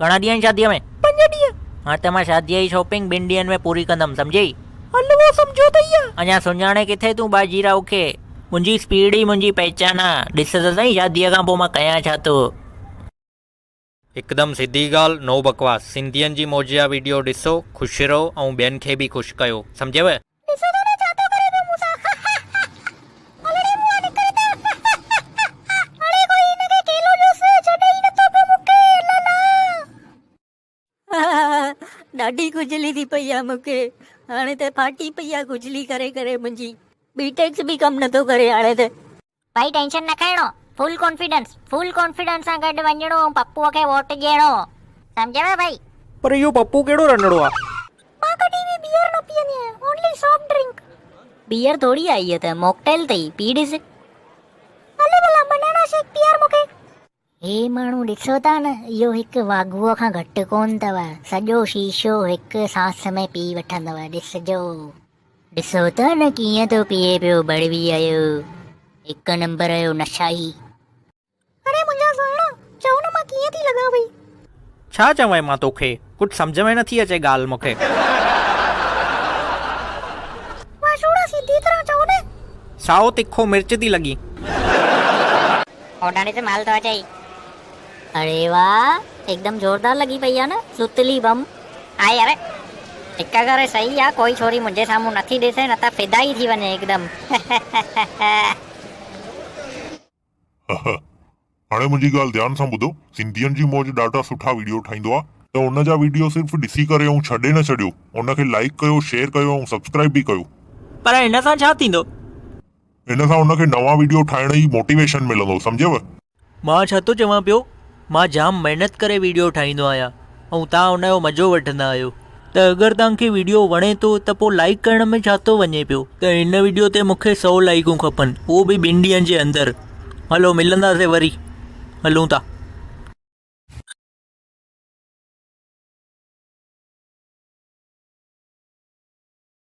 घणा ॾींहं आहिनि शादीअ में? 5 ॾींहं। हाँ त मां शादीअ जी शॉपिंग 2 ॾींहंनि में पूरी कंदमि, सम्झी? हलवो सम्झो तैया। अञा सुञाणे किथे तूं बाजीराव खे? मुंहिंजी स्पीड ई मुंहिंजी पहचान आहे। ॾिस त सही शादीअ खां पोइ मां कयां छा थो। हिकदमि सिधी ॻाल्हि, नो बकवास। सिंधियुनि जी मौज जा वीडियो ॾिसो, ख़ुशि रहो ऐं ॿियनि खे बि ख़ुशि कयो, सम्झव? ॾिसो था न छा थो करे पियो मूंसां। हलड़े मुंहुं निकिरता। हाणे कोई हिनखे केलो ॾियोसि, छॾे ई नथो पियो मूंखे। ॾाढी खुजली थी पई आहे मूंखे। हाणे त फाटी पई आहे खुजली करे करे मुंहिंजी। बीटेक्स बि कमु नथो करे हाणे त। भाई टेंशन न खणो, फुल कॉन्फिडेंस सां गॾु वञणो, पप्पूअ खे वोट ॾियणो, सम्झव भाई? पर इहो पप्पू कहिड़ो रंधिणो आहे? मां कॾहिं बि बियर न पीअंदी आहियां, ओनली सॉफ्ट ड्रिंक। बियर थोड़ी आहे इहा त, मॉकटेल अथई, पी ॾिस। हले भला बनाना शेक पीआर मूंखे। हे माण्हू ॾिसो था न, इहो हिकु वाघूअ खां घटि कोन अथव। सॼो शीशो हिकु सांस में पी वठंदव, ॾिसजो। ॾिसो था न कीअं थो पीए पियो, बड़वी आयो। 1 नंबर जो नशाई। अरे मुंहिंजा सुहिणा, चओ न मां कीअं थी लॻां भई? छा चवां मां तोखे? कुझु सम्झ में नथी अचे ॻाल्हि मूंखे। वाशूड़ा सीधी तरह चओ न। साओ तिखो मिर्च थी लॻी। ओडाने से माल तो आ जाई। अरे वाह, एकदम जोरदार लगी पई है ना, सुतली बम। आ यार, इक्का करे सही है, कोई छोरी मुझे सामू नथी दिसे, न त फिदा ही थी वने एकदम। हाणे मुंहिंजी ॻाल्हि ध्यान सां ॿुधो। सिंधियुनि जी मौज ॾाढा सुठा वीडियो ठाहींदो आहे, त उन जा वीडियो सिर्फ़ ॾिसी करे ऐं छॾे न छॾियो, उनखे लाइक कयो, शेयर कयो ऐं सब्सक्राइब बि कयो। पर हिन सां छा थींदो? इन सां उनखे नवां वीडियो ठाहिण जी मोटिवेशन मिलंदो, सम्झव? मां छा थो चवां पियो, मां जाम महिनत करे वीडियो ठाहींदो आहियां ऐं तव्हां उनजो मज़ो वठंदा आहियो। त अगरि तव्हांखे वीडियो वणे थो त पोइ लाइक करण में छा थो वञे पियो? त हिन वीडियो ते मूंखे 100 लाइकूं खपनि, उहो बि 2 ॾींहंनि जे अंदरि। हलो मिलंदासीं वरी, हलूं था।